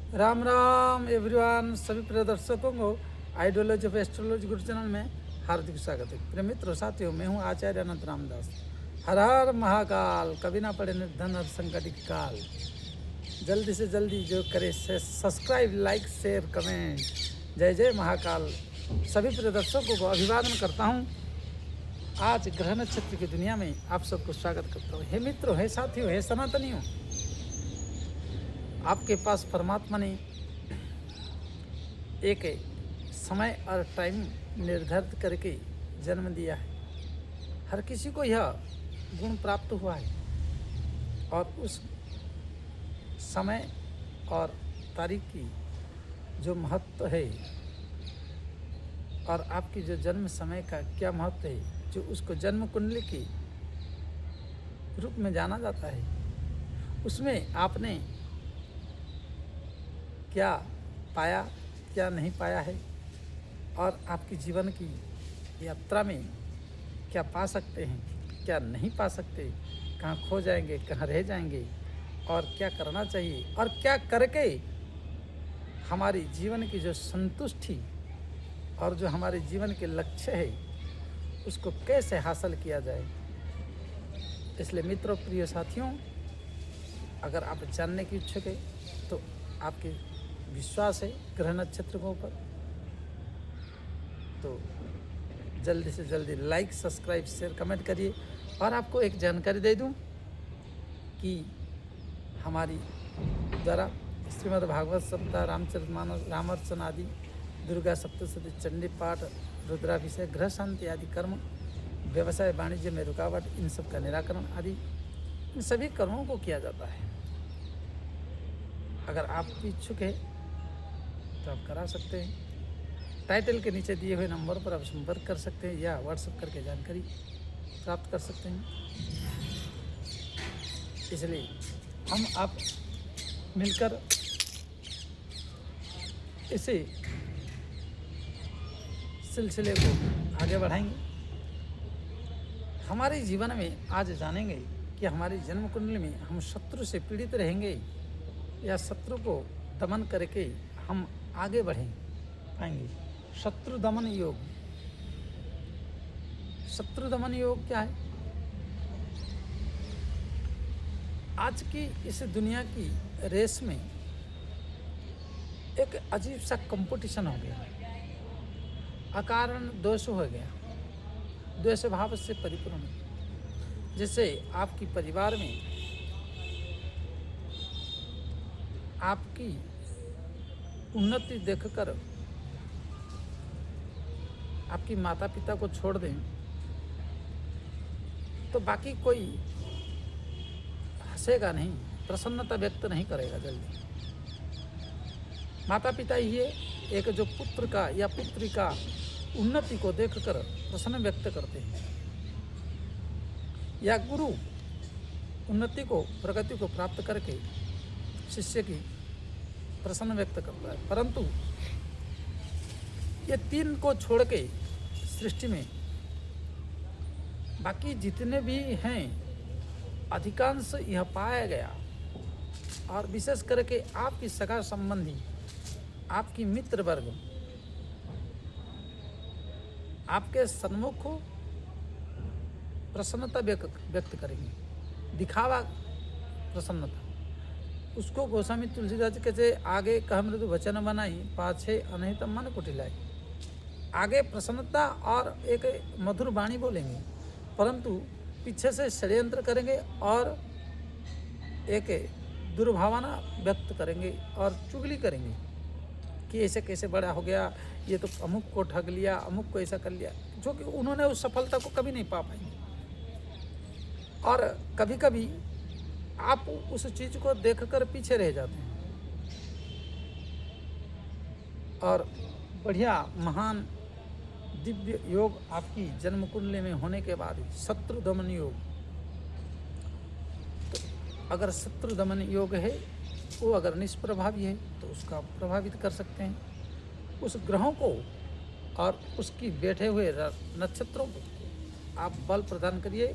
Ram Ram everyone, सभी प्रिय दर्शकों को ideology of astrology Guru channel में हार्दिक स्वागत है। प्रिय मित्रों, साथियों, मैं हूं आचार्य अनंत रामदास। हर हर महाकाल, कभी ना पड़े निर्धन और संकट की काल। जल्दी से जल्दी जो करे सब्सक्राइब, लाइक, शेयर, कमेंट। जय जय महाकाल। सभी प्रिय दर्शकों को अभिवादन करता हूँ। आज ग्रह नक्षत्र की दुनिया में आप सबको स्वागत करता हूँ। हे मित्रों, हे साथियों, हे सनातनियों, आपके पास परमात्मा ने एक समय और टाइम निर्धारित करके जन्म दिया है। हर किसी को यह गुण प्राप्त हुआ है और उस समय और तारीख की जो महत्व है और आपकी जो जन्म समय का क्या महत्व है, जो उसको जन्म कुंडली के रूप में जाना जाता है, उसमें आपने क्या पाया, क्या नहीं पाया है, और आपकी जीवन की यात्रा में क्या पा सकते हैं, क्या नहीं पा सकते, कहाँ खो जाएंगे, कहाँ रह जाएंगे, और क्या करना चाहिए, और क्या करके हमारी जीवन की जो संतुष्टि और जो हमारे जीवन के लक्ष्य है उसको कैसे हासिल किया जाए। इसलिए मित्रों, प्रिय साथियों, अगर आप जानने की इच्छुक है तो आपके विश्वास है ग्रह नक्षत्र के ऊपर, तो जल्दी से जल्दी लाइक, सब्सक्राइब, शेयर, कमेंट करिए। और आपको एक जानकारी दे दूं कि हमारी द्वारा श्रीमद् भागवत सप्ताह, रामचरितमानस, रामार्चन आदि, दुर्गा सप्तशती, चंडी पाठ, रुद्राभिषेक, ग्रह शांति आदि कर्म, व्यवसाय वाणिज्य में रुकावट, इन सब का निराकरण आदि, इन सभी कर्मों को किया जाता है। अगर आप भी इच्छुक है तो आप करा सकते हैं। टाइटल के नीचे दिए हुए नंबर पर आप संपर्क कर सकते हैं या व्हाट्सएप करके जानकारी प्राप्त कर सकते हैं। इसलिए हम आप मिलकर इसे सिलसिले को आगे बढ़ाएंगे। हमारे जीवन में आज जानेंगे कि हमारी जन्म कुंडली में हम शत्रु से पीड़ित रहेंगे या शत्रु को दमन करके हम आगे बढ़ें पाएंगे। शत्रु दमन योग। शत्रु दमन योग क्या है? आज की इस दुनिया की रेस में एक अजीब सा कंपटीशन हो गया, अकारण द्वेष हो गया, द्वेष भाव से परिपूर्ण। जैसे आपकी परिवार में आपकी उन्नति देखकर आपकी माता पिता को छोड़ दें तो बाकी कोई हंसेगा नहीं, प्रसन्नता व्यक्त नहीं करेगा जल्दी। माता पिता ही एक जो पुत्र का या पुत्री का उन्नति को देखकर प्रसन्न व्यक्त करते हैं, या गुरु उन्नति को, प्रगति को प्राप्त करके शिष्य की प्रसन्न व्यक्त करता है। परंतु ये तीन को छोड़ के सृष्टि में बाकी जितने भी हैं, अधिकांश यह पाया गया, और विशेष करके आपकी सगा संबंधी, आपकी मित्र वर्ग आपके सन्मुख प्रसन्नता व्यक्त करेंगे, दिखावा प्रसन्नता। उसको गोस्वामी तुलसीदास जी कहते, आगे कह मृदु वचन बनाई, पाछे अनहित मन कुटिलाई। आगे प्रसन्नता और एक मधुर वाणी बोलेंगे, परंतु पीछे से षड्यंत्र करेंगे और एक दुर्भावना व्यक्त करेंगे और चुगली करेंगे कि ऐसे कैसे बड़ा हो गया, ये तो अमुक को ठग लिया, अमुक को ऐसा कर लिया, जो कि उन्होंने उस सफलता को कभी नहीं पा पाएंगे। और कभी कभी आप उस चीज को देखकर पीछे रह जाते हैं। और बढ़िया महान दिव्य योग आपकी जन्म कुंडली में होने के बाद शत्रु दमन योग। तो अगर शत्रु दमन योग है, वो अगर निष्प्रभावी है तो उसका प्रभावित कर सकते हैं। उस ग्रहों को और उसकी बैठे हुए नक्षत्रों को आप बल प्रदान करिए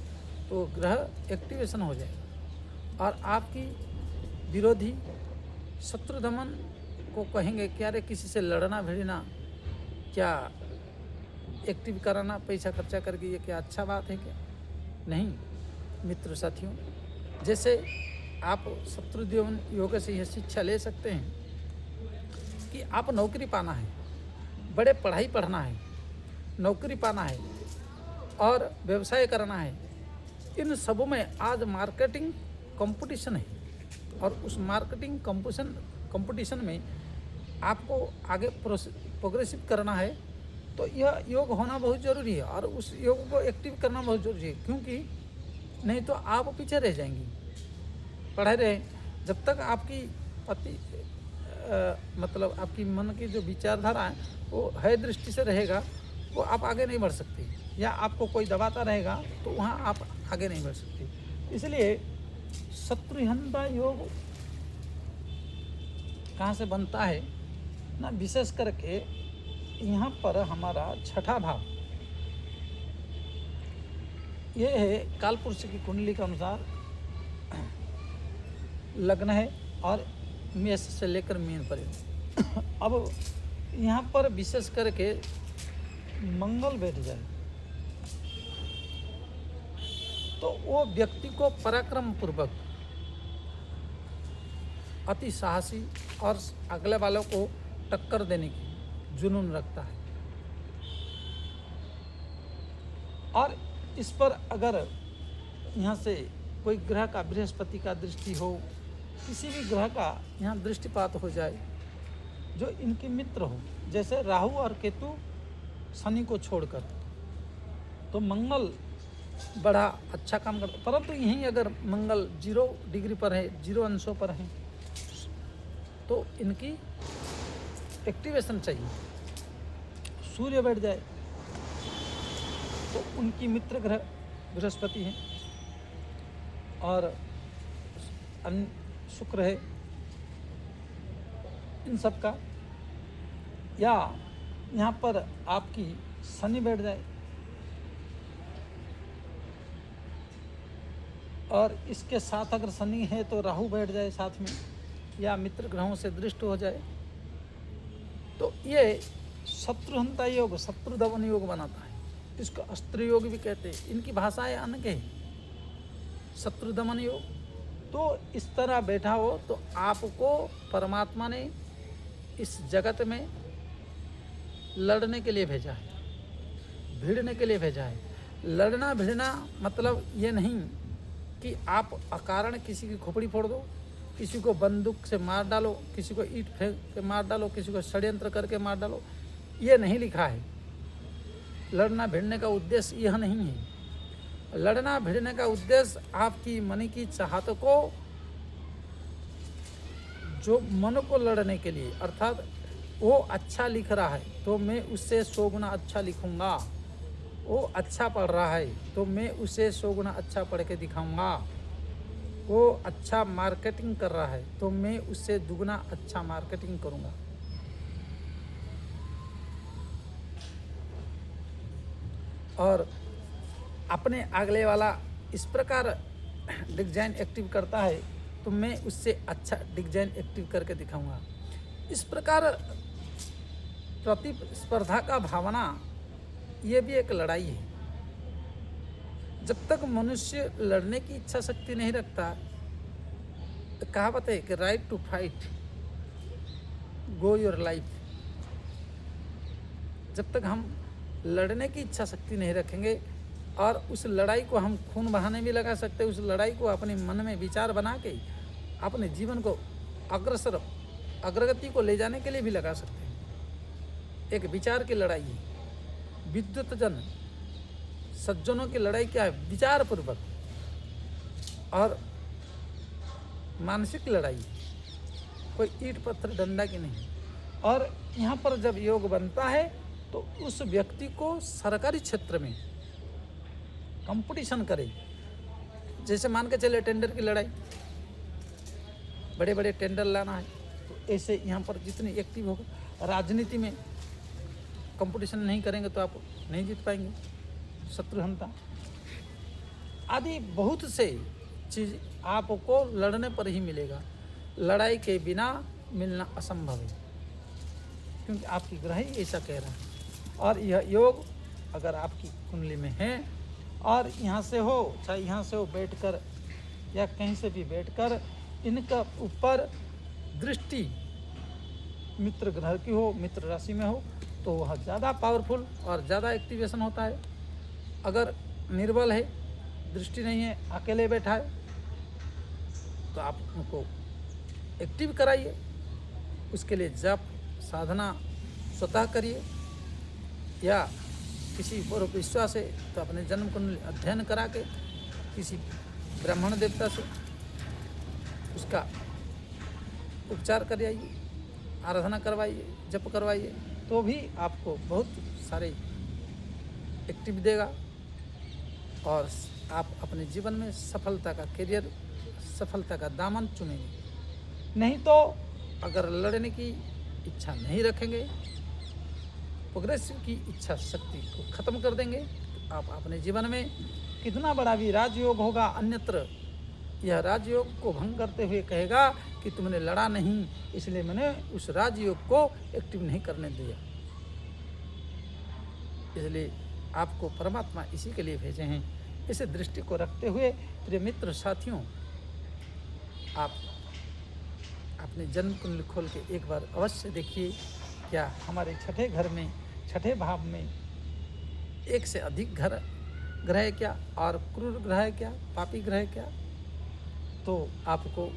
तो ग्रह एक्टिवेशन हो जाएगा और आपकी विरोधी शत्रु दमन को कहेंगे कि अरे किसी से लड़ना भिड़ना क्या एक्टिव कराना पैसा खर्चा करके, ये क्या अच्छा बात है क्या? नहीं मित्र साथियों, जैसे आप शत्रुदेवन योग से यह शिक्षा ले सकते हैं कि आप नौकरी पाना है, बड़े पढ़ाई पढ़ना है, नौकरी पाना है और व्यवसाय करना है, इन सबों में आज मार्केटिंग कंपटीशन है और उस मार्केटिंग कंपटीशन में आपको आगे प्रोग्रेसिव करना है, तो यह योग होना बहुत ज़रूरी है और उस योग को एक्टिव करना बहुत ज़रूरी है, क्योंकि नहीं तो आप पीछे रह जाएंगी। पढ़े रहे जब तक आपकी मतलब आपकी मन की जो विचारधारा है वो है दृष्टि से रहेगा, वो आप आगे नहीं बढ़ सकती, या आपको कोई दबाता रहेगा तो वहाँ आप आगे नहीं बढ़ सकती। इसलिए शत्रुहंता योग कहाँ से बनता है ना, विशेष करके यहाँ पर हमारा छठा भाव ये है, कालपुरुष की कुंडली के अनुसार लग्न है और मेष से लेकर मीन पर्यंत। अब यहाँ पर विशेष करके मंगल बैठ जाए तो वो व्यक्ति को पराक्रम पूर्वक अति साहसी और अगले वालों को टक्कर देने की जुनून रखता है। और इस पर अगर यहाँ से कोई ग्रह का, बृहस्पति का दृष्टि हो, किसी भी ग्रह का यहाँ दृष्टिपात हो जाए जो इनके मित्र हो, जैसे राहु और केतु शनि को छोड़कर, तो मंगल बड़ा अच्छा काम करता। परंतु यहीं अगर मंगल 0 डिग्री पर है, 0 अंशों पर है, तो इनकी एक्टिवेशन चाहिए। सूर्य बैठ जाए तो उनकी मित्र ग्रह बृहस्पति है और शुक्र है, इन सब का, या यहाँ पर आपकी शनि बैठ जाए और इसके साथ अगर शनि है तो राहु बैठ जाए साथ में, या मित्र ग्रहों से दृष्ट हो जाए, तो ये शत्रुहंता योग, शत्रु दमन योग बनाता है। इसको अस्त्र योग भी कहते हैं, इनकी भाषाएं अनेक है। शत्रु दमन योग, तो इस तरह बैठा हो तो आपको परमात्मा ने इस जगत में लड़ने के लिए भेजा है, भिड़ने के लिए भेजा है। लड़ना भिड़ना मतलब ये नहीं कि आप अकारण किसी की खोपड़ी फोड़ दो, किसी को बंदूक से मार डालो, किसी को ईंट फेंक के मार डालो, किसी को षड्यंत्र करके मार डालो, ये नहीं लिखा है। लड़ना भिड़ने का उद्देश्य यह नहीं है। लड़ना भिड़ने का उद्देश्य आपकी मन की चाहत को, जो मन को लड़ने के लिए, अर्थात वो अच्छा लिख रहा है तो मैं उससे 100 गुना अच्छा लिखूंगा, वो अच्छा पढ़ रहा है तो मैं उसे 100 गुना अच्छा पढ़ के दिखाऊंगा, वो अच्छा मार्केटिंग कर रहा है तो मैं उससे दुगना अच्छा मार्केटिंग करूंगा। और अपने अगले वाला इस प्रकार डिजाइन एक्टिव करता है तो मैं उससे अच्छा डिजाइन एक्टिव करके दिखाऊंगा। इस प्रकार प्रतिस्पर्धा का भावना ये भी एक लड़ाई है। जब तक मनुष्य लड़ने की इच्छा शक्ति नहीं रखता, तो कहावत है कि right to fight go your life. जब तक हम लड़ने की इच्छा शक्ति नहीं रखेंगे और उस लड़ाई को हम खून बहाने भी लगा सकते हैं, उस लड़ाई को अपने मन में विचार बना के अपने जीवन को अग्रगति को ले जाने के लिए भी लगा सकते हैं। एक विचार की लड़ाई है। विद्युत जन सज्जनों की लड़ाई क्या है? विचार पूर्वक और मानसिक लड़ाई, कोई ईंट पत्थर डंडा की नहीं। और यहाँ पर जब योग बनता है तो उस व्यक्ति को सरकारी क्षेत्र में कंपटीशन करे। जैसे मान के चले टेंडर की लड़ाई, बड़े बड़े टेंडर लाना है, तो ऐसे यहाँ पर जितनी एक्टिव होगा। राजनीति में कंपटीशन नहीं करेंगे तो आप नहीं जीत पाएंगे। शत्रुहंता आदि बहुत से चीज़ आपको लड़ने पर ही मिलेगा, लड़ाई के बिना मिलना असंभव है। क्योंकि आपकी ग्रह ही ऐसा कह रहा है। और यह योग अगर आपकी कुंडली में है और यहाँ से हो, चाहे यहाँ से हो बैठकर या कहीं से भी बैठकर, इनका ऊपर दृष्टि मित्र ग्रह की हो, मित्र राशि में हो, तो वह ज़्यादा पावरफुल और ज़्यादा एक्टिवेशन होता है। अगर निर्बल है, दृष्टि नहीं है, अकेले बैठा है, तो आप उनको एक्टिव कराइए। उसके लिए जप साधना स्वतः करिए, या किसी पर विश्वास है तो अपने जन्म कुंडली अध्ययन करा के किसी ब्राह्मण देवता से उसका उपचार कराइए, आराधना करवाइए, जप करवाइए, तो भी आपको बहुत सारे एक्टिव देगा और आप अपने जीवन में सफलता का करियर, सफलता का दामन चुमेंगे। नहीं तो अगर लड़ने की इच्छा नहीं रखेंगे, प्रोग्रेसिव की इच्छा शक्ति को खत्म कर देंगे, तो आप अपने जीवन में कितना बड़ा भी राजयोग होगा अन्यत्र, यह राजयोग को भंग करते हुए कहेगा कि तुमने लड़ा नहीं, इसलिए मैंने उस राजयोग को एक्टिव नहीं करने दिया। इसलिए आपको परमात्मा इसी के लिए भेजे हैं। इस दृष्टि को रखते हुए प्रिय मित्र साथियों, आप अपने जन्म कुंडली खोल के एक बार अवश्य देखिए, क्या हमारे छठे घर में, छठे भाव में एक से अधिक ग्रह है क्या, और क्रूर ग्रह है क्या, पापी ग्रह है क्या, तो आपको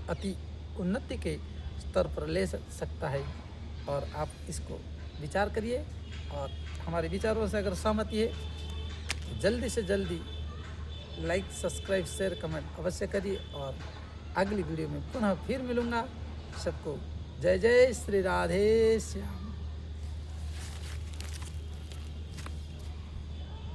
अति उन्नति के स्तर पर ले सकता है। और आप इसको विचार करिए, और हमारे विचारों से अगर सहमति है तो जल्दी से जल्दी लाइक, सब्सक्राइब, शेयर, कमेंट अवश्य करिए। और अगली वीडियो में पुनः फिर मिलूँगा। सबको जय जय श्री राधे श्याम।